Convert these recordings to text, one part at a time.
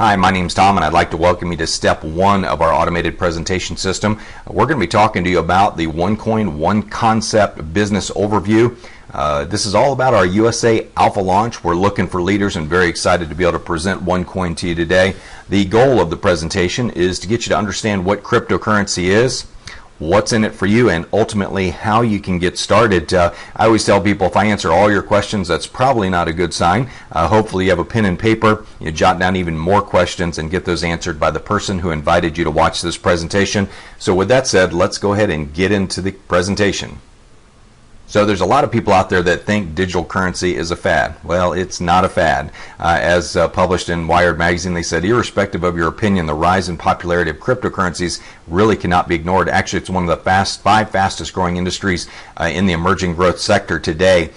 Hi, my name's Tom, and I'd like to welcome you to step one of our automated presentation system. We're going to be talking to you about the Onecoin One Concept business overview. This is all about our USA Alpha launch. We're looking for leaders and very excited to be able to present Onecoin to you today. The goal of the presentation is to get you to understand what cryptocurrency is, what's in it for you, and ultimately how you can get started. I always tell people, if I answer all your questions, that's probably not a good sign. Hopefully you have a pen and paper, you jot down even more questions and get those answered by the person who invited you to watch this presentation. So with that said, let's go ahead and get into the presentation. So there's a lot of people out there that think digital currency is a fad. Well, it's not a fad. As published in Wired magazine, they said, irrespective of your opinion, the rise in popularity of cryptocurrencies really cannot be ignored. Actually, it's one of the five fastest growing industries in the emerging growth sector today.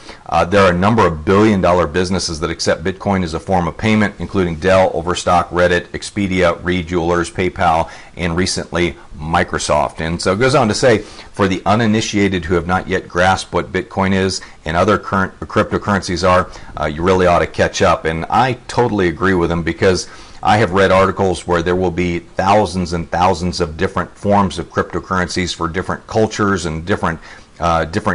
There are a number of billion-dollar businesses that accept Bitcoin as a form of payment, including Dell, Overstock, Reddit, Expedia, Reed Jewelers, PayPal, and recently Microsoft. And so it goes on to say, for the uninitiated who have not yet grasped what Bitcoin is and other current cryptocurrencies are, you really ought to catch up. And I totally agree with them, because I have read articles where there will be thousands and thousands of different forms of cryptocurrencies for different cultures and different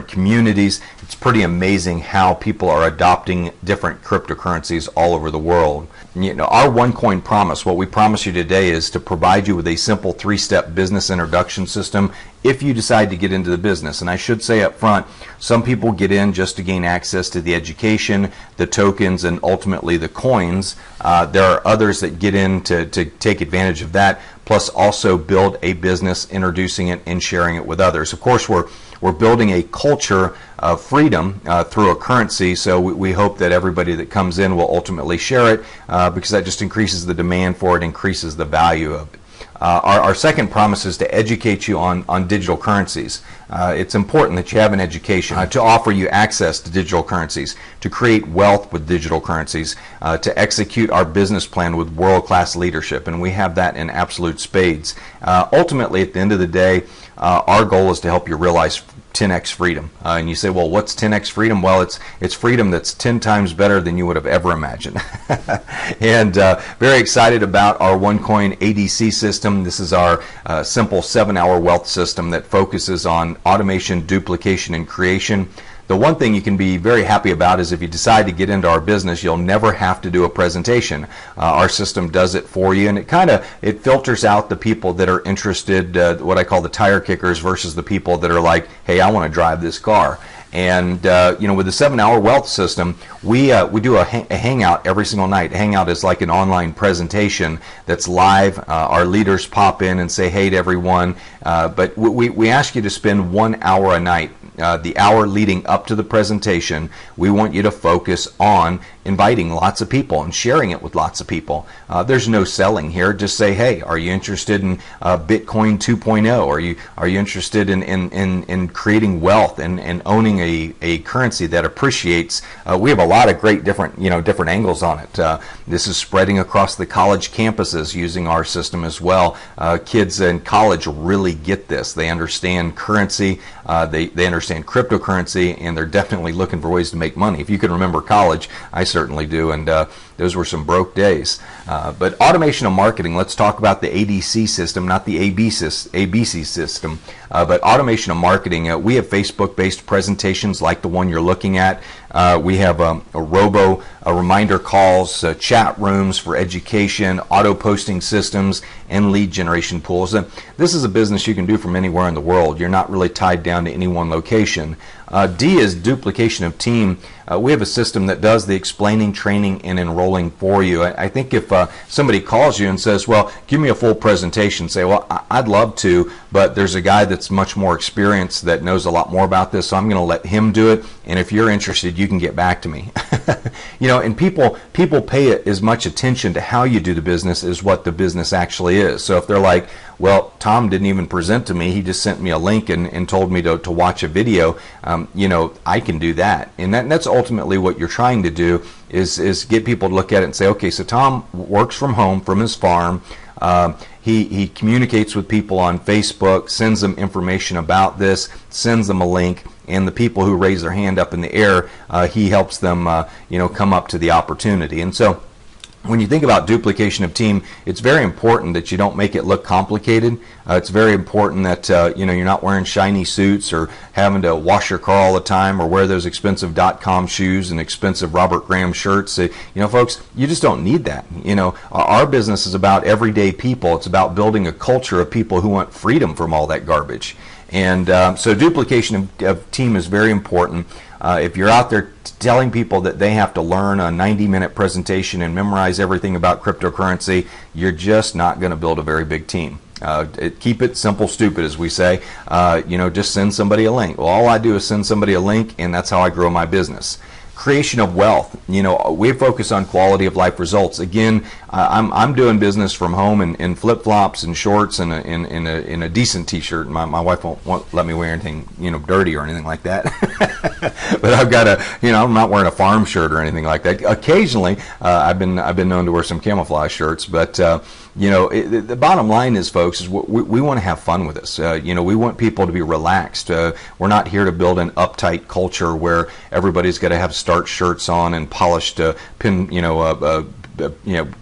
communities. It's pretty amazing how people are adopting different cryptocurrencies all over the world. You know, our Onecoin promise, what we promise you today, is to provide you with a simple three-step business introduction system if you decide to get into the business. And I should say up front, some people get in just to gain access to the education, the tokens, and ultimately the coins. There are others that get in to take advantage of that, plus also build a business, introducing it and sharing it with others. Of course, we're building a culture of freedom through a currency, so we hope that everybody that comes in will ultimately share it, because that just increases the demand for it, increases the value of it. Our second promise is to educate you on digital currencies. It's important that you have an education to offer you access to digital currencies, to create wealth with digital currencies, to execute our business plan with world-class leadership, and we have that in absolute spades. Ultimately, at the end of the day, our goal is to help you realize 10x freedom. And you say, well, what's 10x freedom? Well, it's freedom that's 10 times better than you would have ever imagined. And very excited about our Onecoin ADC system. This is our simple 7-hour wealth system that focuses on automation, duplication, and creation. The one thing you can be very happy about is if you decide to get into our business, you'll never have to do a presentation. Our system does it for you, and it filters out the people that are interested, what I call the tire kickers, versus the people that are like, hey, I want to drive this car. And you know, with the 7-hour wealth system, we do a hangout every single night. A hangout is like an online presentation that's live. Our leaders pop in and say hey to everyone, but we ask you to spend 1 hour a night. The hour leading up to the presentation, we want you to focus on inviting lots of people and sharing it with lots of people. There's no selling here. Just say, hey, are you interested in Bitcoin 2.0? Are you interested in creating wealth and owning a currency that appreciates? We have a lot of great different angles on it. This is spreading across the college campuses using our system as well. Kids in college really get this. They understand currency. They understand cryptocurrency, and they're definitely looking for ways to make money. If you can remember college, I certainly do, and those were some broke days. But automation of marketing, let's talk about the ADC system, not the ABC system, but automation of marketing. We have Facebook-based presentations like the one you're looking at. We have a reminder calls, chat rooms for education, auto posting systems, and lead generation pools. And this is a business you can do from anywhere in the world. You're not really tied down to any one location. D is duplication of team. We have a system that does the explaining, training, and enrolling for you. I think if somebody calls you and says, well, give me a full presentation, say, well, I'd love to, but there's a guy that's much more experienced that knows a lot more about this, so I'm going to let him do it, and if you're interested, you can get back to me. You know, and people pay as much attention to how you do the business as what the business actually is. So if they're like, well, Tom didn't even present to me, he just sent me a link and told me to watch a video, you know, I can do that. And that's ultimately what you're trying to do, is get people to look at it and say, okay, so Tom works from home, from his farm. He communicates with people on Facebook, sends them information about this, sends them a link, and the people who raise their hand up in the air, he helps them, you know, come up to the opportunity. And so When you think about duplication of team, it's very important that you don't make it look complicated. It's very important that you're not wearing shiny suits or having to wash your car all the time or wear those expensive .com shoes and expensive Robert Graham shirts. Folks, you just don't need that. Our business is about everyday people. It's about building a culture of people who want freedom from all that garbage. And so duplication of team is very important. If you're out there telling people that they have to learn a 90-minute presentation and memorize everything about cryptocurrency, you're just not going to build a very big team. Keep it simple, stupid, as we say. Just send somebody a link. Well, all I do is send somebody a link, and that's how I grow my business. Creation of wealth. We focus on quality of life results. Again, I'm doing business from home in flip-flops and shorts and in a decent T-shirt. My wife won't let me wear anything dirty or anything like that. But I've got I'm not wearing a farm shirt or anything like that. Occasionally, I've been known to wear some camouflage shirts, but the bottom line is, folks, is we want to have fun with this. We want people to be relaxed. We're not here to build an uptight culture where everybody's got to have starched shirts on and polished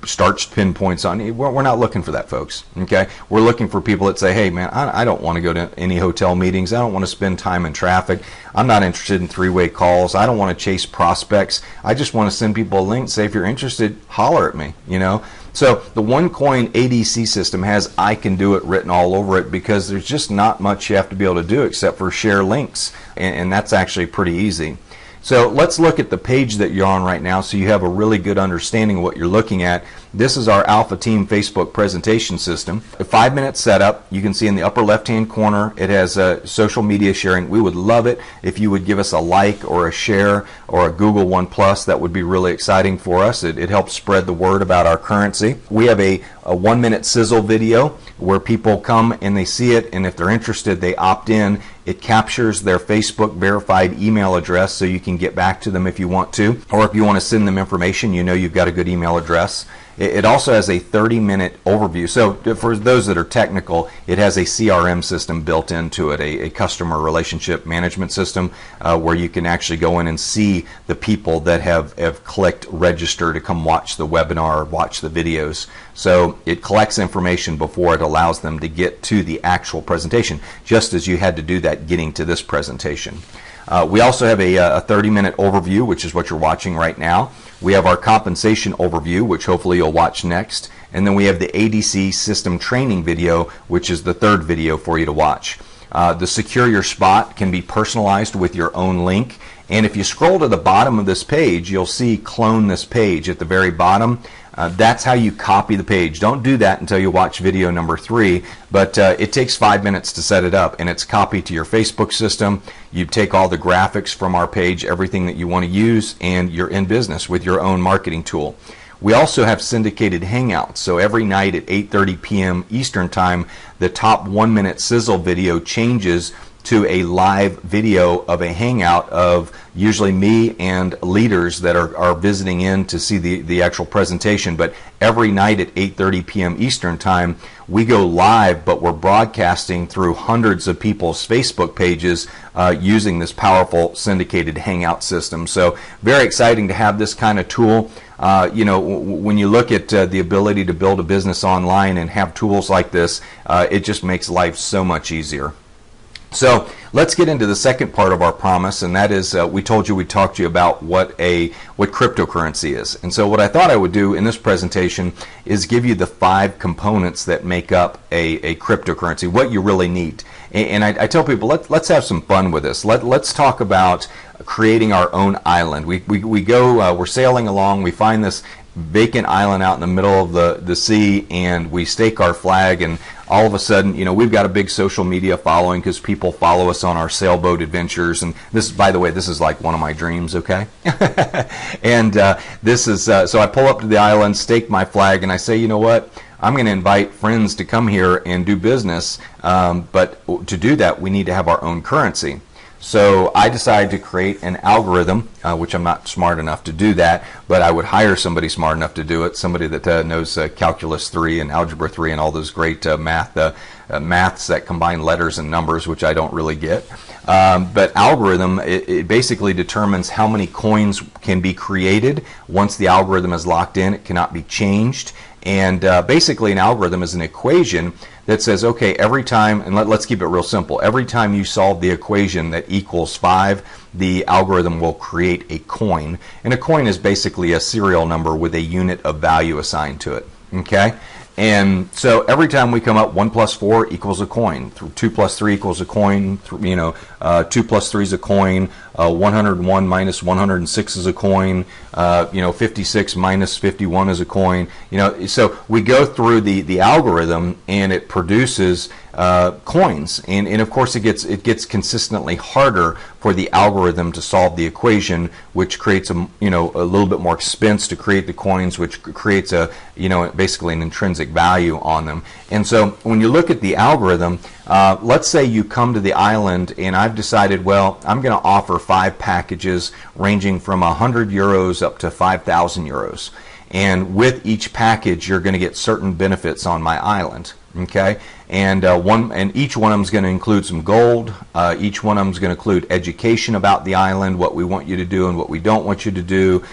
starched pinpoints on. We're not looking for that, folks. Okay, we're looking for people that say, hey man, I don't want to go to any hotel meetings. I don't want to spend time in traffic. I'm not interested in three-way calls. I don't want to chase prospects. I just want to send people a link, say if you're interested, holler at me. So the Onecoin ADC system has I can do it written all over it, because there's just not much you have to be able to do except for share links, and that's actually pretty easy. So let's look at the page that you're on right now so you have a really good understanding of what you're looking at. This is our Alpha Team Facebook presentation system. A 5-minute setup. You can see in the upper left-hand corner it has social media sharing. We would love it if you would give us a like or a share or a Google One Plus. That would be really exciting for us. It helps spread the word about our currency. We have a 1-minute sizzle video where people come and they see it, and if they're interested, they opt in. It captures their Facebook verified email address so you can get back to them if you want to, or if you want to send them information, you've got a good email address. It also has a 30-minute overview. So for those that are technical, it has a CRM system built into it, a customer relationship management system, where you can actually go in and see the people that have clicked register to come watch the webinar or watch the videos. So it collects information before it allows them to get to the actual presentation, just as you had to do that getting to this presentation. We also have a 30-minute overview, which is what you're watching right now. We have our compensation overview, which hopefully you'll watch next. And then we have the ADC system training video, which is the third video for you to watch. The Secure Your Spot can be personalized with your own link. And if you scroll to the bottom of this page, you'll see Clone This Page at the very bottom. That's how you copy the page. Don't do that until you watch video number 3, but it takes 5 minutes to set it up, and it's copied to your Facebook system. You take all the graphics from our page, everything that you want to use, and you're in business with your own marketing tool. We also have syndicated hangouts, so every night at 8:30 p.m. Eastern Time, the top 1-minute sizzle video changes to a live video of a hangout of usually me and leaders that are visiting in to see the actual presentation. But every night at 8:30 p.m. Eastern Time, we go live, but we're broadcasting through hundreds of people's Facebook pages using this powerful syndicated hangout system. So very exciting to have this kind of tool. When you look at the ability to build a business online and have tools like this, it just makes life so much easier. So let's get into the second part of our promise, and that is we told you we'd talk to you about what cryptocurrency is. And so what I thought I would do in this presentation is give you the 5 components that make up a cryptocurrency, what you really need. And I tell people, let's have some fun with this. Let's talk about creating our own island. We go, we're sailing along, we find this vacant island out in the middle of the sea, and we stake our flag, and all of a sudden, we've got a big social media following because people follow us on our sailboat adventures. And this, by the way, this is like one of my dreams, okay? And this is, so I pull up to the island, stake my flag, and I say, you know what? I'm going to invite friends to come here and do business, but to do that, we need to have our own currency. So I decided to create an algorithm, which I'm not smart enough to do that, but I would hire somebody smart enough to do it, somebody that knows Calculus 3 and Algebra 3 and all those great maths that combine letters and numbers, which I don't really get. But algorithm, it basically determines how many coins can be created. Once the algorithm is locked in, it cannot be changed. And basically an algorithm is an equation that says, okay, every time, and let's keep it real simple, every time you solve the equation that equals 5, the algorithm will create a coin. And a coin is basically a serial number with a unit of value assigned to it. Okay? And so every time we come up, 1 plus 4 equals a coin, 2 plus 3 equals a coin, 2 plus 3 is a coin, 101 minus 106 is a coin, 56 minus 51 is a coin. So we go through the algorithm, and it produces coins, and of course it gets consistently harder for the algorithm to solve the equation, which creates a little bit more expense to create the coins, which creates basically an intrinsic value on them. And so when you look at the algorithm, let's say you come to the island, and I've decided, well, I'm going to offer 5 packages ranging from 100 euros up to 5,000 euros. And with each package, you're going to get certain benefits on my island. Okay, and each one of them is going to include some gold. Each one of them is going to include education about the island, what we want you to do and what we don't want you to do,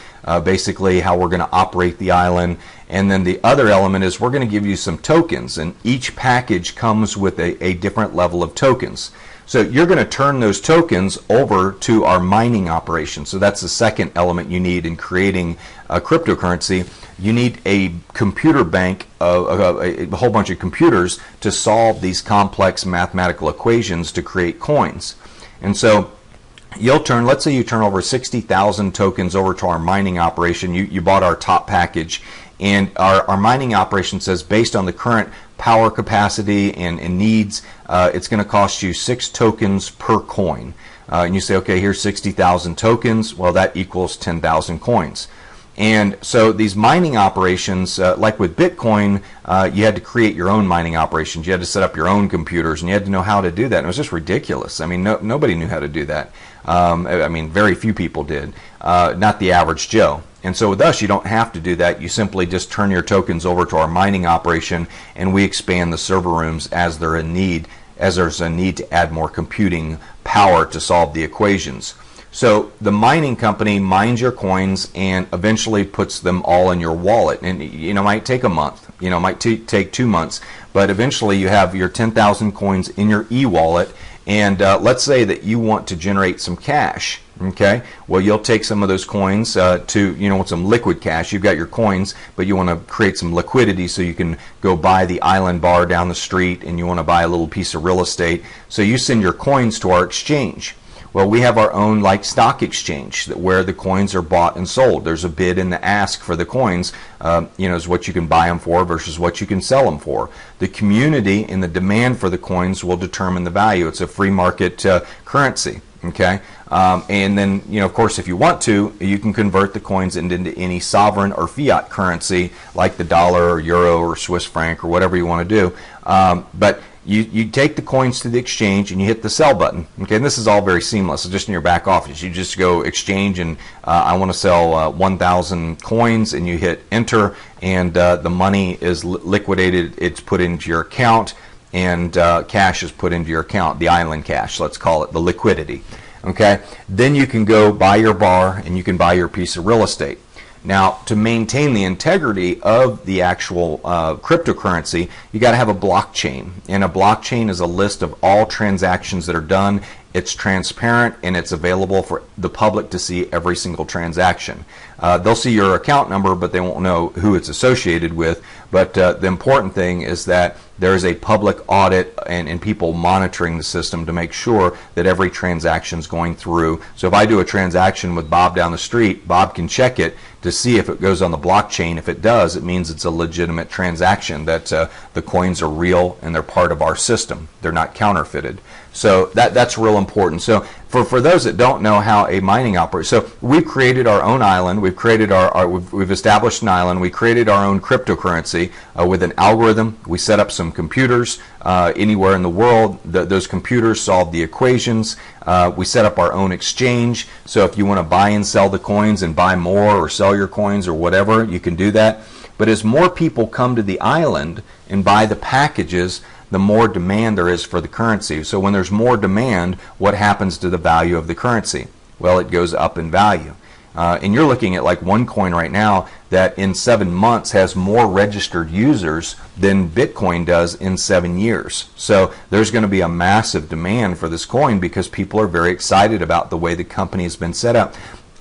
basically how we're going to operate the island. And then the other element is we're going to give you some tokens, and each package comes with a different level of tokens. So you're going to turn those tokens over to our mining operation. So that's the second element you need in creating a cryptocurrency. You need a computer bank, a whole bunch of computers to solve these complex mathematical equations to create coins. And so let's say you turn over 60,000 tokens over to our mining operation. You bought our top package, and our mining operation says, based on the current power capacity and needs, it's going to cost you 6 tokens per coin. And you say, okay, here's 60,000 tokens. Well, that equals 10,000 coins. And so these mining operations, like with Bitcoin, you had to create your own mining operations. You had to set up your own computers, and you had to know how to do that. And it was just ridiculous. I mean, nobody knew how to do that. Very few people did, not the average Joe. And so with us, you don't have to do that. You simply just turn your tokens over to our mining operation, and we expand the server rooms as there's a need to add more computing power to solve the equations. So the mining company mines your coins and eventually puts them all in your wallet. And it might take a month, might take 2 months, but eventually you have your 10,000 coins in your e-wallet. And let's say that you want to generate some cash. Okay, well, you'll take some of those coins want some liquid cash. You've got your coins, but you want to create some liquidity so you can go buy the island bar down the street, and you want to buy a little piece of real estate. So you send your coins to our exchange. Well, we have our own stock exchange where the coins are bought and sold. There's a bid and the ask for the coins, is what you can buy them for versus what you can sell them for. The community and the demand for the coins will determine the value. It's a free market currency. Okay, and then of course, if you want to, you can convert the coins into any sovereign or fiat currency like the dollar or euro or Swiss franc or whatever you want to do. But you take the coins to the exchange and you hit the sell button. Okay, and this is all very seamless. So just in your back office, you just go exchange and I want to sell 1,000 coins, and you hit enter, and the money is liquidated. It's put into your account, and cash is put into your account, the island cash, let's call it, the liquidity. Okay, then you can go buy your bar and you can buy your piece of real estate. Now, to maintain the integrity of the actual cryptocurrency, you got to have a blockchain, and a blockchain is a list of all transactions that are done. It's transparent, and it's available for the public to see every single transaction. They'll see your account number, but they won't know who it's associated with. But the important thing is that there is a public audit and people monitoring the system to make sure that every transaction is going through. So if I do a transaction with Bob down the street, Bob can check it to see if it goes on the blockchain. If it does, it means it's a legitimate transaction, that the coins are real and they're part of our system. They're not counterfeited. So that's real important. So for those that don't know how a mining operates, so we've created our own island. We've created we've established an island. We created our own cryptocurrency with an algorithm. We set up some computers anywhere in the world. Those computers solve the equations. We set up our own exchange. So if you want to buy and sell the coins and buy more or sell your coins or whatever, you can do that. But as more people come to the island and buy the packages, the more demand there is for the currency. So when there's more demand, what happens to the value of the currency? Well, it goes up in value. And you're looking at like Onecoin right now that in 7 months has more registered users than Bitcoin does in 7 years. So there's going to be a massive demand for this coin because people are very excited about the way the company has been set up.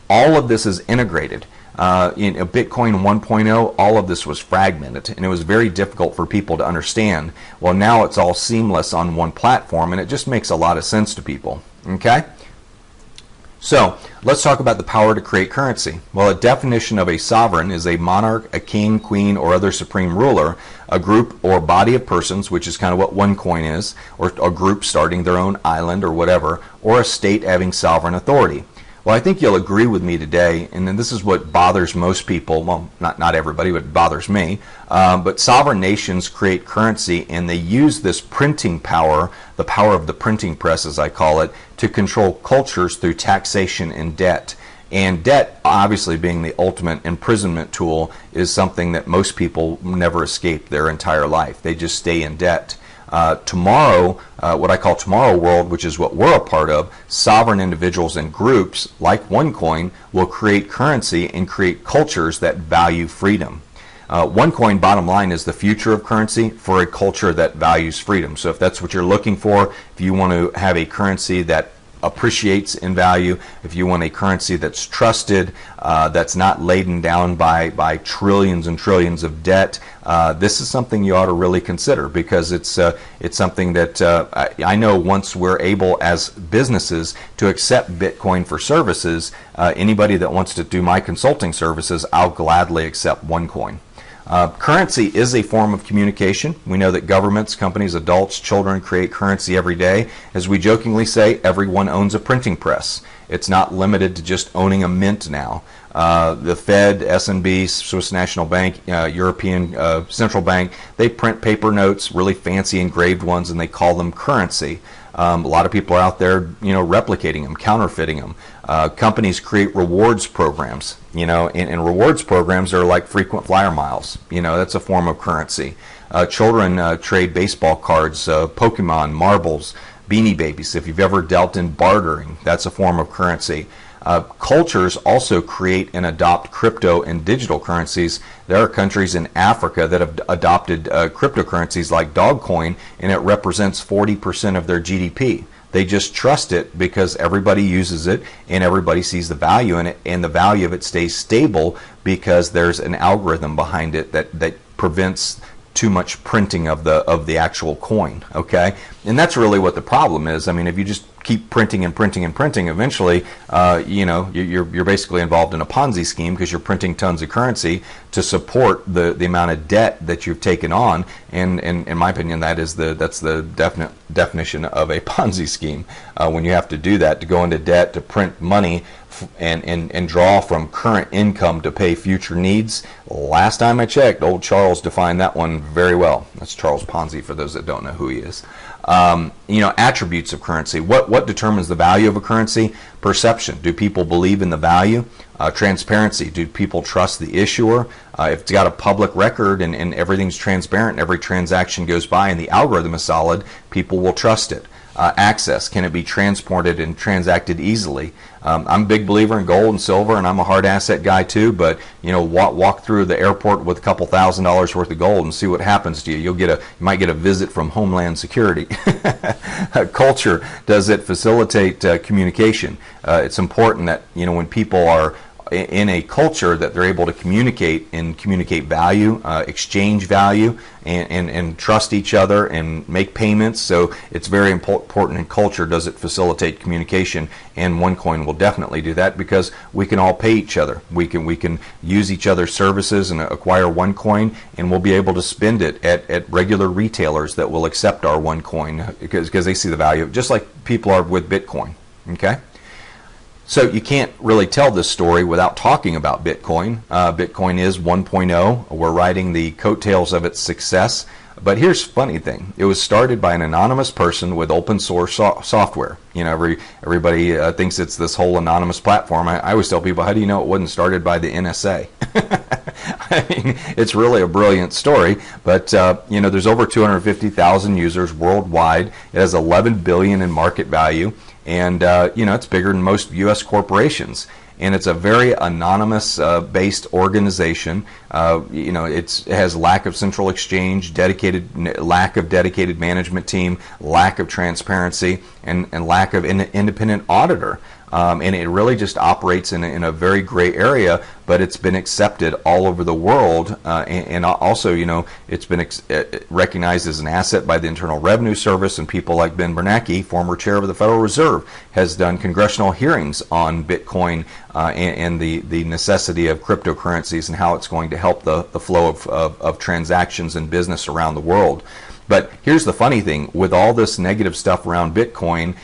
All of this is integrated. In Bitcoin 1.0, all of this was fragmented, and it was very difficult for people to understand. Well, now it's all seamless on one platform, and it just makes a lot of sense to people. Okay? So let's talk about the power to create currency. Well, a definition of a sovereign is a monarch, a king, queen, or other supreme ruler, a group or body of persons, which is kind of what Onecoin is, or a group starting their own island or whatever, or a state having sovereign authority. Well, I think you'll agree with me today, and then this is what bothers most people, well, not everybody, but it bothers me, but sovereign nations create currency, and they use this printing power, the power of the printing press, as I call it, to control cultures through taxation and debt. And debt, obviously being the ultimate imprisonment tool, is something that most people never escape their entire life. They just stay in debt. Tomorrow, what I call tomorrow world, which is what we're a part of, sovereign individuals and groups like Onecoin will create currency and create cultures that value freedom. Onecoin, bottom line, is the future of currency for a culture that values freedom. So if that's what you're looking for, if you want to have a currency that appreciates in value, if you want a currency that's trusted, that's not laden down by trillions and trillions of debt, this is something you ought to really consider, because it's something that I know once we're able as businesses to accept Bitcoin for services, anybody that wants to do my consulting services, I'll gladly accept Onecoin. Currency is a form of communication. We know that governments, companies, adults, children create currency every day. As we jokingly say, everyone owns a printing press. It's not limited to just owning a mint now. The Fed, S&B, Swiss National Bank, European Central Bank, they print paper notes, really fancy engraved ones, and they call them currency. A lot of people are out there, replicating them, counterfeiting them. Companies create rewards programs, and rewards programs are like frequent flyer miles. That's a form of currency. Children trade baseball cards, Pokemon, marbles, Beanie Babies. If you've ever dealt in bartering, that's a form of currency. Cultures also create and adopt crypto and digital currencies. There are countries in Africa that have adopted cryptocurrencies like Dogcoin, and it represents 40% of their GDP. They just trust it because everybody uses it and everybody sees the value in it, and the value of it stays stable because there's an algorithm behind it that prevents too much printing of the actual coin. Okay, and that's really what the problem is. I mean, if you just keep printing and printing and printing, eventually, you're basically involved in a Ponzi scheme, because you're printing tons of currency to support the amount of debt that you've taken on. And in my opinion, that's the definite definition of a Ponzi scheme. When you have to do that, to go into debt to print money and draw from current income to pay future needs. Last time I checked, old Charles defined that one very well. That's Charles Ponzi, for those that don't know who he is. Attributes of currency. What determines the value of a currency? Perception. Do people believe in the value? Transparency. Do people trust the issuer? If it's got a public record and everything's transparent, every transaction goes by and the algorithm is solid, people will trust it. Access. Can it be transported and transacted easily? I'm a big believer in gold and silver, and I'm a hard asset guy too, but walk through the airport with a couple $1,000s worth of gold and see what happens to you. You might get a visit from Homeland Security. Culture. Does it facilitate communication? It's important that when people are in a culture, that they're able to communicate value, exchange value, and trust each other and make payments. So it's very important in culture. Does it facilitate communication? And Onecoin will definitely do that, because we can all pay each other. We can use each other's services and acquire Onecoin, and we'll be able to spend it at regular retailers that will accept our Onecoin because they see the value, just like people are with Bitcoin. Okay. So you can't really tell this story without talking about Bitcoin. Bitcoin is 1.0. We're riding the coattails of its success. But here's the funny thing. It was started by an anonymous person with open source software. You know, everybody thinks it's this whole anonymous platform. I always tell people, how do you know it wasn't started by the NSA? I mean, it's really a brilliant story. But, you know, there's over 250,000 users worldwide. It has 11 billion in market value. And, you know, it's bigger than most U.S. corporations. And it's a very anonymous based organization. You know, it has lack of central exchange, lack of dedicated management team, lack of transparency, and lack of independent auditor. And it really just operates in a very gray area, but it's been accepted all over the world. And also, you know, it's been recognized as an asset by the Internal Revenue Service, and people like Ben Bernanke, former chair of the Federal Reserve, has done congressional hearings on Bitcoin and the necessity of cryptocurrencies and how it's going to help the flow of transactions and business around the world. But here's the funny thing: with all this negative stuff around Bitcoin,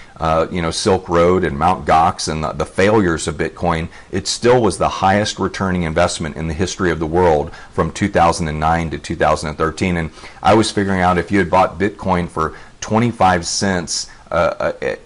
you know, Silk Road and Mt. Gox and the failures of Bitcoin, it still was the highest returning investment in the history of the world from 2009 to 2013. And I was figuring out, if you had bought Bitcoin for 25 cents,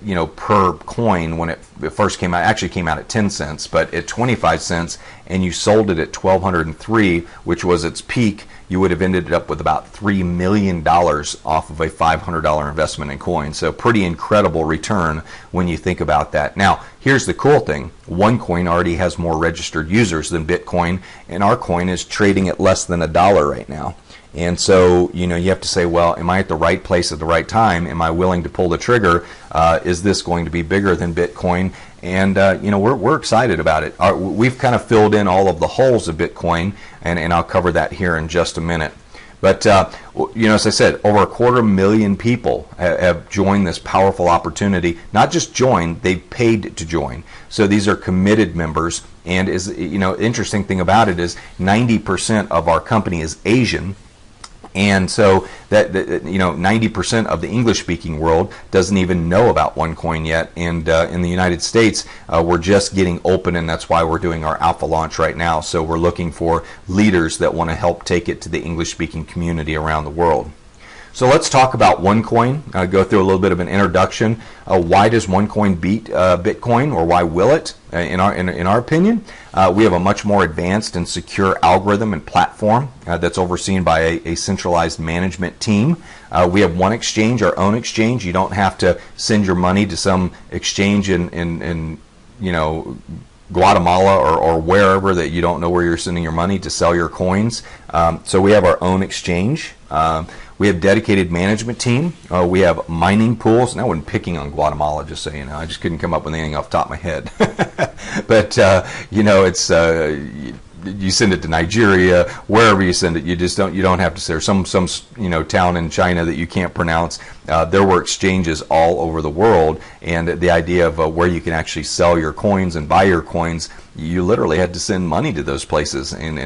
you know, per coin when it first came out, actually came out at 10 cents, but at 25 cents, and you sold it at 1,203, which was its peak, you would have ended up with about $3 million off of a $500 investment in coin. So pretty incredible return when you think about that. Now, here's the cool thing. Onecoin already has more registered users than Bitcoin, and our coin is trading at less than $1 right now. And so, you know, you have to say, well, am I at the right place at the right time? Am I willing to pull the trigger? Is this going to be bigger than Bitcoin? And, you know, we're excited about it. We've kind of filled in all of the holes of Bitcoin, and I'll cover that here in just a minute. But, you know, as I said, over 250,000 people have joined this powerful opportunity. Not just joined, they've paid to join. So these are committed members. And, you know, interesting thing about it is 90% of our company is Asian. And so that you know, 90% of the English-speaking world doesn't even know about Onecoin yet. And in the United States, we're just getting open, and that's why we're doing our alpha launch right now. So we're looking for leaders that want to help take it to the English-speaking community around the world. So let's talk about Onecoin. Go through a little bit of an introduction. Why does Onecoin beat Bitcoin, or why will it? In our opinion, we have a much more advanced and secure algorithm and platform that's overseen by a centralized management team. We have one exchange, our own exchange. You don't have to send your money to some exchange in you know, Guatemala or wherever that you don't know where you're sending your money to sell your coins. So we have our own exchange. We have dedicated management team. We have mining pools. And I wasn't picking on Guatemala, just so you know. I just couldn't come up with anything off the top of my head. But, you know, it's you send it to Nigeria, wherever you send it. You don't have to say, or some you know, town in China that you can't pronounce. There were exchanges all over the world, and the idea of where you can actually sell your coins and buy your coins, you literally had to send money to those places, and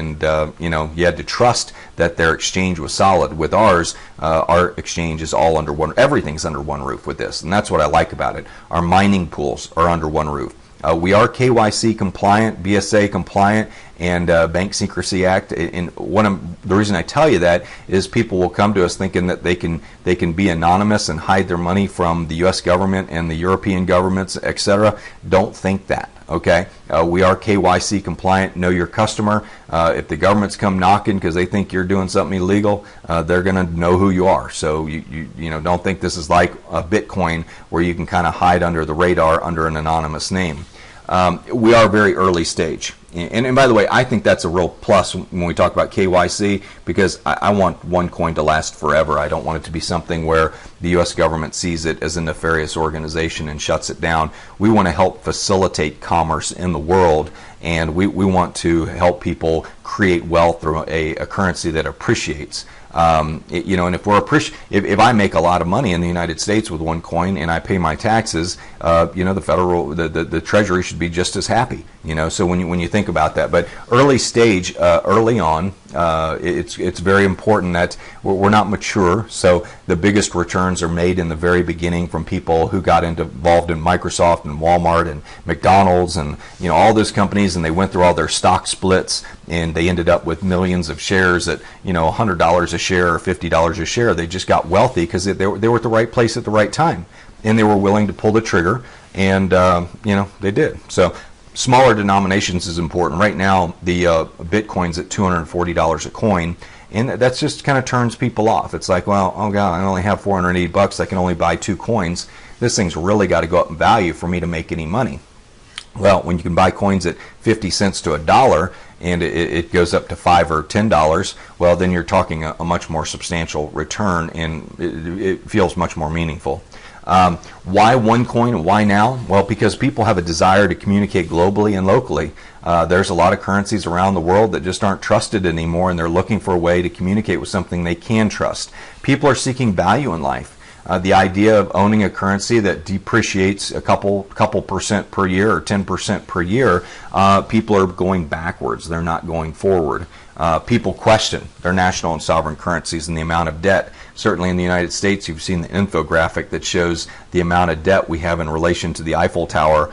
you know, you had to trust that their exchange was solid. With ours, our exchange is all under one. Everything's under one roof with this, and that's what I like about it. Our mining pools are under one roof. We are KYC compliant, BSA compliant, and Bank Secrecy Act. And the reason I tell you that is people will come to us thinking that they can be anonymous and hide their money from the U.S. government and the European governments, etc. Don't think that. Okay, we are KYC compliant. Know your customer. If the governments come knocking because they think you're doing something illegal, they're going to know who you are. So you know, don't think this is like a Bitcoin where you can kind of hide under the radar under an anonymous name. We are very early stage. And by the way, I think that's a real plus when we talk about KYC, because I want Onecoin to last forever. I don't want it to be something where the U.S. government sees it as a nefarious organization and shuts it down. We want to help facilitate commerce in the world, and we want to help people create wealth through a currency that appreciates. You know, and if I make a lot of money in the United States with Onecoin and I pay my taxes, you know, the Treasury should be just as happy. You know, so when you think about that, but early stage, early on, It's very important that we're not mature, so the biggest returns are made in the very beginning from people who got involved in Microsoft and Walmart and McDonald's and all those companies, and they went through all their stock splits, and they ended up with millions of shares at $100 a share or $50 a share. They just got wealthy because they were at the right place at the right time, and they were willing to pull the trigger, and they did. So smaller denominations is important. Right now, the Bitcoin's at $240 a coin, and that just kind of turns people off. It's like, well, oh God, I only have $480. I can only buy 2 coins. This thing's really got to go up in value for me to make any money. Well, when you can buy coins at 50 cents to $1, and it goes up to $5 or $10, well, then you're talking a much more substantial return, and it feels much more meaningful. Why Onecoin and why now? Well, because people have a desire to communicate globally and locally. There's a lot of currencies around the world that just aren't trusted anymore, and they're looking for a way to communicate with something they can trust. People are seeking value in life. The idea of owning a currency that depreciates a couple percent per year or 10% per year, people are going backwards. They're not going forward. People question their national and sovereign currencies and the amount of debt. Certainly in the United States, you've seen the infographic that shows the amount of debt we have in relation to the Eiffel Tower.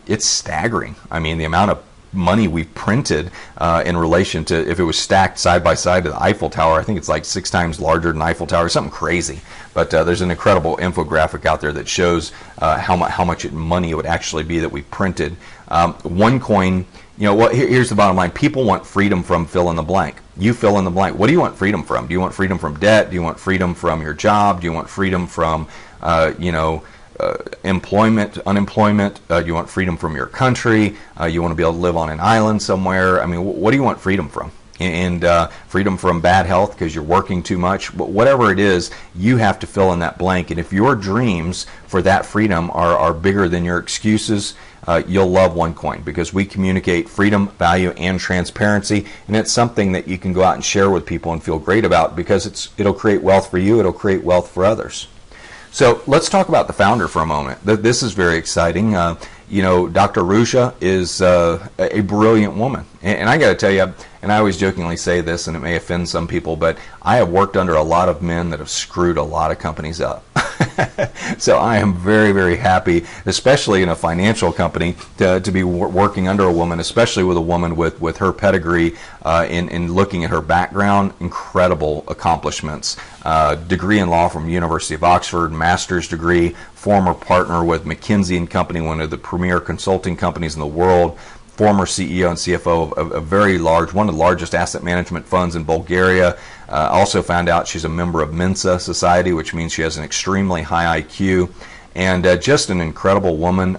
It's staggering. I mean, the amount of money we've printed in relation to, if it was stacked side by side to the Eiffel Tower, I think it's like 6 times larger than Eiffel Tower, something crazy. But there's an incredible infographic out there that shows how much money it would actually be that we printed. Onecoin, here's the bottom line. People want freedom from fill in the blank. You fill in the blank. What do you want freedom from? Do you want freedom from debt? Do you want freedom from your job? Do you want freedom from, employment, unemployment? Do you want freedom from your country? You want to be able to live on an island somewhere? I mean, what do you want freedom from? And freedom from bad health because you're working too much. But whatever it is, you have to fill in that blank. And if your dreams for that freedom are bigger than your excuses, you'll love Onecoin, because we communicate freedom, value, and transparency, and it's something that you can go out and share with people and feel great about, because it'll create wealth for you, it'll create wealth for others. So let's talk about the founder for a moment. This is very exciting. Dr. Ruja is a brilliant woman, and I got to tell you, and I always jokingly say this, and it may offend some people, but I have worked under a lot of men that have screwed a lot of companies up. So I am very, very happy, especially in a financial company, to be working under a woman, especially with a woman with her pedigree, in looking at her background. Incredible accomplishments. Degree in law from University of Oxford, master's degree, former partner with McKinsey & Company, one of the premier consulting companies in the world, former CEO and CFO of a very large, one of the largest asset management funds in Bulgaria. Also found out she's a member of Mensa Society, which means she has an extremely high IQ, and just an incredible woman.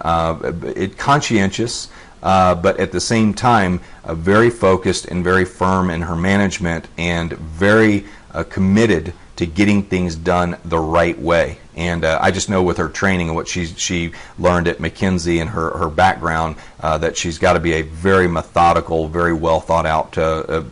Conscientious, but at the same time, very focused and very firm in her management, and very committed to getting things done the right way. And I just know with her training and what she learned at McKinsey and her background, that she's got to be a very methodical, very well thought out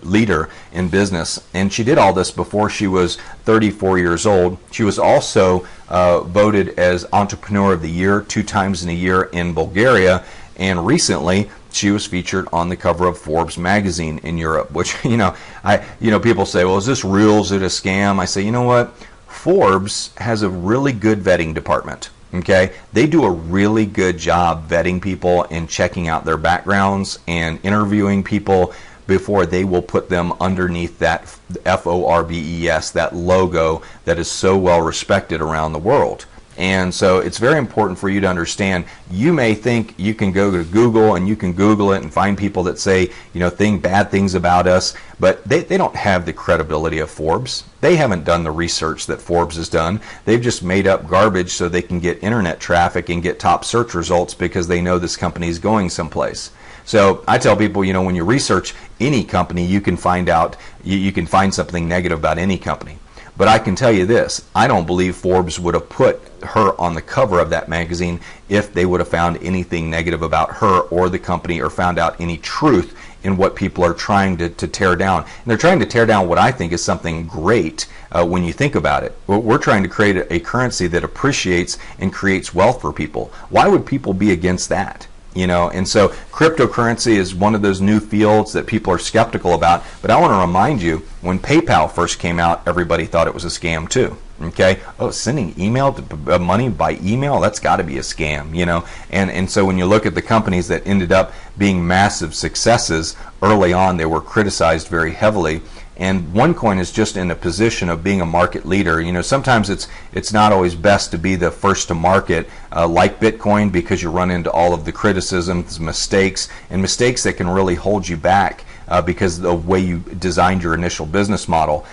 leader in business. And she did all this before she was 34 years old. She was also voted as Entrepreneur of the Year 2 times in a year in Bulgaria. And recently, she was featured on the cover of Forbes magazine in Europe, which, people say, well, is this real? Is it a scam? I say, you know what? Forbes has a really good vetting department. Okay, they do a really good job vetting people and checking out their backgrounds and interviewing people before they will put them underneath that FORBES, that logo that is so well respected around the world. And so it's very important for you to understand. You may think you can go to Google and you can Google it and find people that say, bad things about us, but they don't have the credibility of Forbes. They haven't done the research that Forbes has done. They've just made up garbage so they can get internet traffic and get top search results because they know this company is going someplace. So I tell people, when you research any company, you can find out, you can find something negative about any company. But I can tell you this, I don't believe Forbes would have put her on the cover of that magazine if they would have found anything negative about her or the company, or found out any truth in what people are trying to tear down. And they're trying to tear down what I think is something great when you think about it. We're trying to create a currency that appreciates and creates wealth for people. Why would people be against that? And so cryptocurrency is one of those new fields that people are skeptical about. But I want to remind you, when PayPal first came out, everybody thought it was a scam too. Okay, oh, sending money by email, that's got to be a scam, And so when you look at the companies that ended up being massive successes early on, they were criticized very heavily. And Onecoin is just in a position of being a market leader. Sometimes it's not always best to be the first to market, like Bitcoin, because you run into all of the criticisms, mistakes that can really hold you back. Because of the way you designed your initial business model.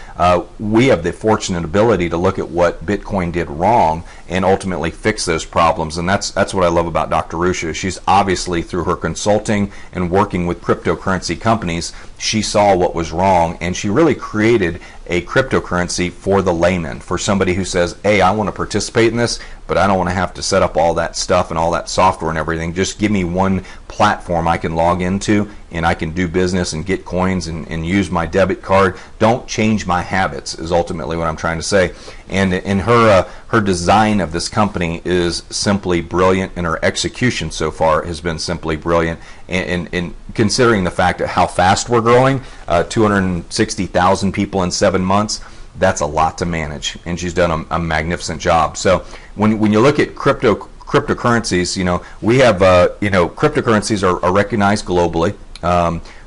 We have the fortunate ability to look at what Bitcoin did wrong and ultimately fix those problems, and that's what I love about Dr. Rusha. She's obviously, through her consulting and working with cryptocurrency companies, she saw what was wrong, and she really created a cryptocurrency for the layman, for somebody who says, hey, I want to participate in this, but I don't want to have to set up all that stuff and all that software and everything. Just give me one platform I can log into and I can do business and get coins and use my debit card. Don't change my habits is ultimately what I'm trying to say. And in her design of this company is simply brilliant, and her execution so far has been simply brilliant. And considering the fact of how fast we're growing, 260,000 people in 7 months, that's a lot to manage, and she's done a magnificent job. So when you look at cryptocurrencies, we have cryptocurrencies are recognized globally.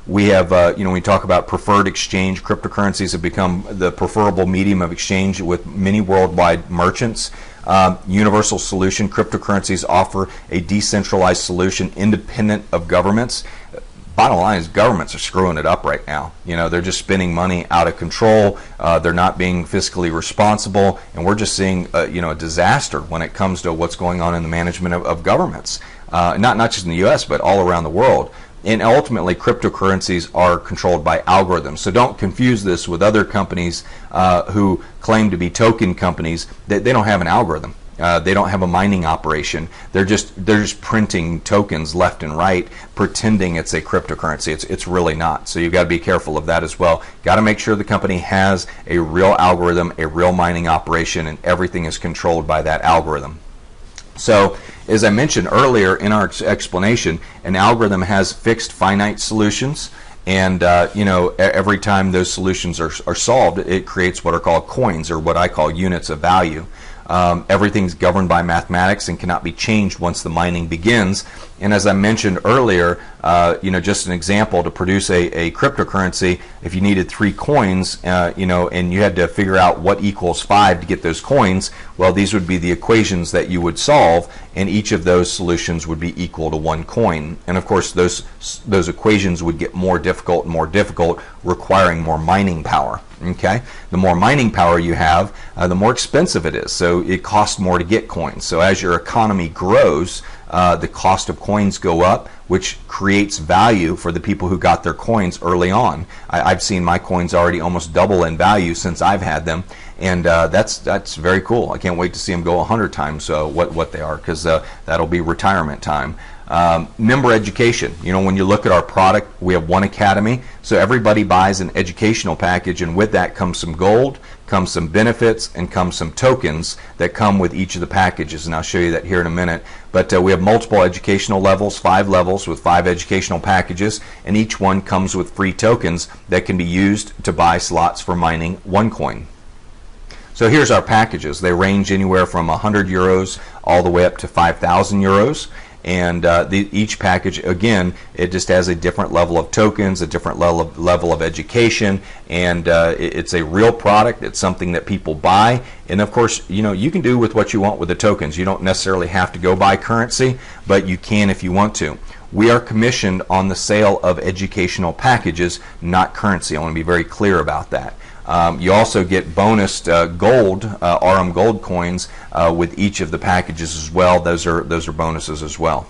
We have, when we talk about preferred exchange, cryptocurrencies have become the preferable medium of exchange with many worldwide merchants. Universal solution, cryptocurrencies offer a decentralized solution independent of governments. Bottom line is governments are screwing it up right now. They're just spending money out of control. They're not being fiscally responsible, and we're just seeing a disaster when it comes to what's going on in the management of governments. Not just in the U.S., but all around the world. And ultimately, cryptocurrencies are controlled by algorithms. So don't confuse this with other companies who claim to be token companies. They don't have an algorithm. They don't have a mining operation. They're just printing tokens left and right, pretending it's a cryptocurrency. It's really not. So you've got to be careful of that as well. Got to make sure the company has a real algorithm, a real mining operation, and everything is controlled by that algorithm. So, as I mentioned earlier in our explanation, an algorithm has fixed finite solutions, and every time those solutions are solved, it creates what are called coins, or what I call units of value. Everything's governed by mathematics and cannot be changed once the mining begins. And as I mentioned earlier, just an example, to produce a cryptocurrency, if you needed 3 coins, and you had to figure out what equals 5 to get those coins, well, these would be the equations that you would solve, and each of those solutions would be equal to 1 coin. And of course, those equations would get more difficult and more difficult, requiring more mining power. Okay, the more mining power you have, the more expensive it is. So it costs more to get coins. So as your economy grows, the cost of coins go up, which creates value for the people who got their coins early on. I've seen my coins already almost double in value since I've had them, and that's very cool. I can't wait to see them go 100 times what they are, because that'll be retirement time. Member education. When you look at our product, we have one academy, so everybody buys an educational package, and with that comes some gold, comes some benefits, and comes some tokens that come with each of the packages, and I'll show you that here in a minute. But we have multiple educational levels, 5 levels with 5 educational packages, and each one comes with free tokens that can be used to buy slots for mining Onecoin. So here's our packages. They range anywhere from 100 euros all the way up to 5,000 euros. And each package, again, it just has a different level of tokens, a different level of education, and it's a real product. It's something that people buy, and of course, you can do with what you want with the tokens. You don't necessarily have to go buy currency, but you can if you want to. We are commissioned on the sale of educational packages, not currency. I want to be very clear about that. You also get bonused gold, RM gold coins with each of the packages as well. Those are bonuses as well.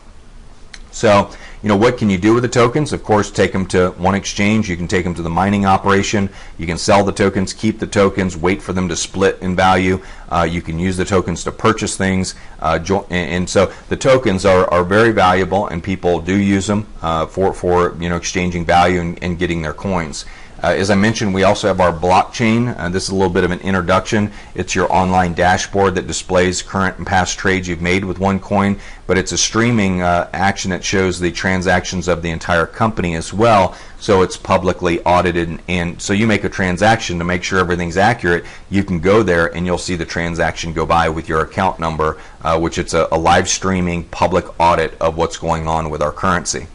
So, what can you do with the tokens? Of course, take them to one exchange. You can take them to the mining operation. You can sell the tokens, keep the tokens, wait for them to split in value. You can use the tokens to purchase things. And so the tokens are very valuable, and people do use them for exchanging value and getting their coins. As I mentioned, we also have our blockchain. This is a little bit of an introduction. It's your online dashboard that displays current and past trades you've made with Onecoin, but it's a streaming action that shows the transactions of the entire company as well, so it's publicly audited. And so you make a transaction to make sure everything's accurate, you can go there and you'll see the transaction go by with your account number, which it's a live streaming public audit of what's going on with our currency.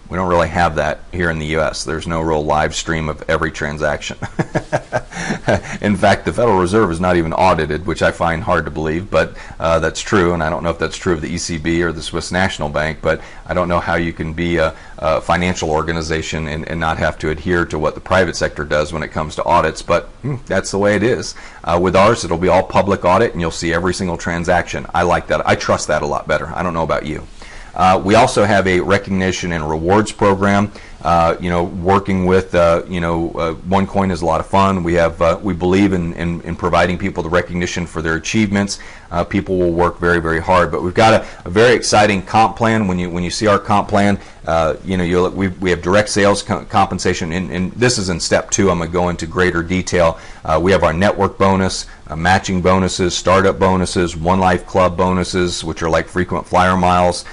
We don't really have that here in the U.S. There's no real live stream of every transaction. In fact, the Federal Reserve is not even audited, which I find hard to believe, but that's true, and I don't know if that's true of the ECB or the Swiss National Bank, but I don't know how you can be a financial organization and not have to adhere to what the private sector does when it comes to audits, but that's the way it is. With ours, it'll be all public audit, and you'll see every single transaction. I like that. I trust that a lot better. I don't know about you. We also have a recognition and rewards program. Working with Onecoin is a lot of fun. We believe in providing people the recognition for their achievements. People will work very, very hard, but we've got a very exciting comp plan. When you see our comp plan, we have direct sales compensation, and this is in step 2. I'm going to go into greater detail. We have our network bonus, matching bonuses, startup bonuses, One Life Club bonuses, which are like frequent flyer miles.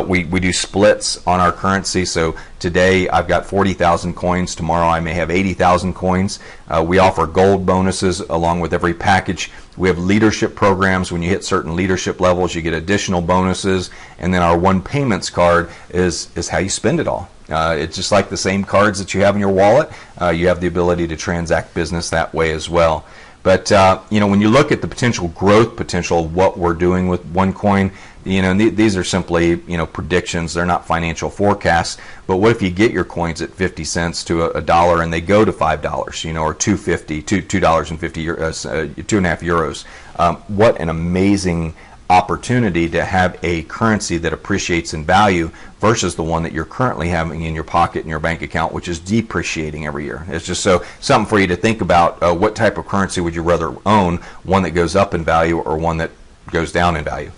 We do splits on our currency, so today I've got 40,000 coins. Tomorrow I may have 80,000 coins. We offer gold bonuses along with every package. We have leadership programs. When you hit certain leadership levels, you get additional bonuses. And then our One Payments card is how you spend it all. It's just like the same cards that you have in your wallet. You have the ability to transact business that way as well. But when you look at the potential growth potential of what we're doing with Onecoin, these are simply predictions. They're not financial forecasts. But what if you get your coins at 50 cents to a dollar and they go to $5, or $2.50, $2.50, 2.5 euros? What an amazing opportunity to have a currency that appreciates in value versus the one that you're currently having in your pocket in your bank account, which is depreciating every year. It's just something for you to think about. What type of currency would you rather own? One that goes up in value or one that goes down in value?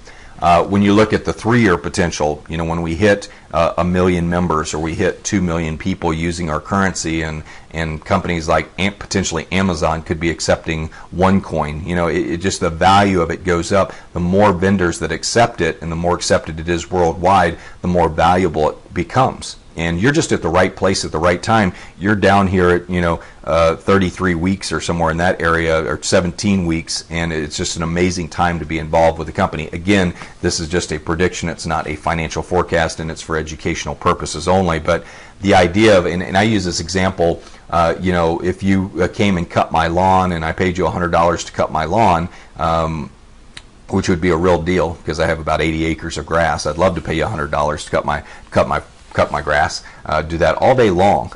When you look at the 3-year potential, when we hit 1 million members or we hit 2 million people using our currency, and companies like potentially Amazon could be accepting Onecoin, just the value of it goes up. The more vendors that accept it and the more accepted it is worldwide, the more valuable it becomes. And you're just at the right place at the right time. You're down here at 33 weeks or somewhere in that area, or 17 weeks, and it's just an amazing time to be involved with the company. Again, this is just a prediction. It's not a financial forecast, and it's for educational purposes only. But the idea of, and I use this example, if you came and cut my lawn and I paid you $100 to cut my lawn, which would be a real deal because I have about 80 acres of grass. I'd love to pay you $100 to cut my grass, do that all day long.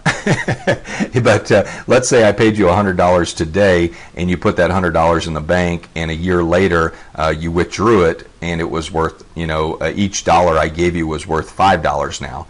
But let's say I paid you $100 today and you put that $100 in the bank, and a year later you withdrew it and it was worth, each dollar I gave you was worth $5 now.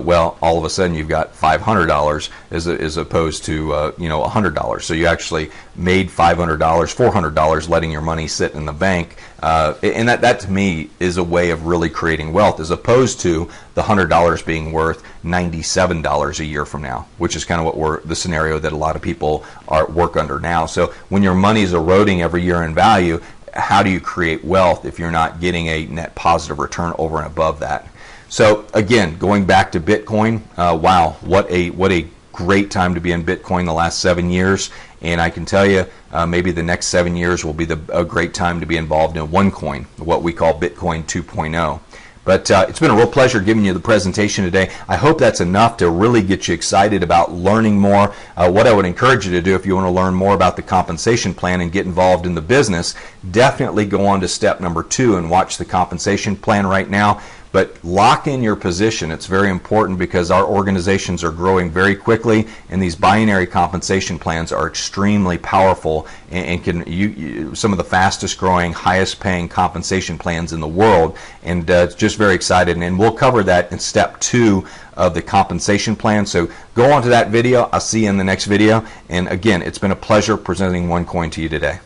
Well, all of a sudden you've got $500 as opposed to $100. So you actually made $500, $400 letting your money sit in the bank, and that to me is a way of really creating wealth, as opposed to the $100 being worth $97 a year from now, which is kind of the scenario that a lot of people work under now. So when your money is eroding every year in value, how do you create wealth if you're not getting a net positive return over and above that? So again, going back to Bitcoin, wow, what a great time to be in Bitcoin the last 7 years. And I can tell you, maybe the next 7 years will be a great time to be involved in Onecoin, what we call Bitcoin 2.0. But it's been a real pleasure giving you the presentation today. I hope that's enough to really get you excited about learning more. What I would encourage you to do, if you want to learn more about the compensation plan and get involved in the business, definitely go on to step number 2 and watch the compensation plan right now. But lock in your position. It's very important because our organizations are growing very quickly, and these binary compensation plans are extremely powerful and can some of the fastest growing, highest paying compensation plans in the world. And just very excited. And we'll cover that in step 2 of the compensation plan. So go on to that video. I'll see you in the next video. And again, it's been a pleasure presenting Onecoin to you today.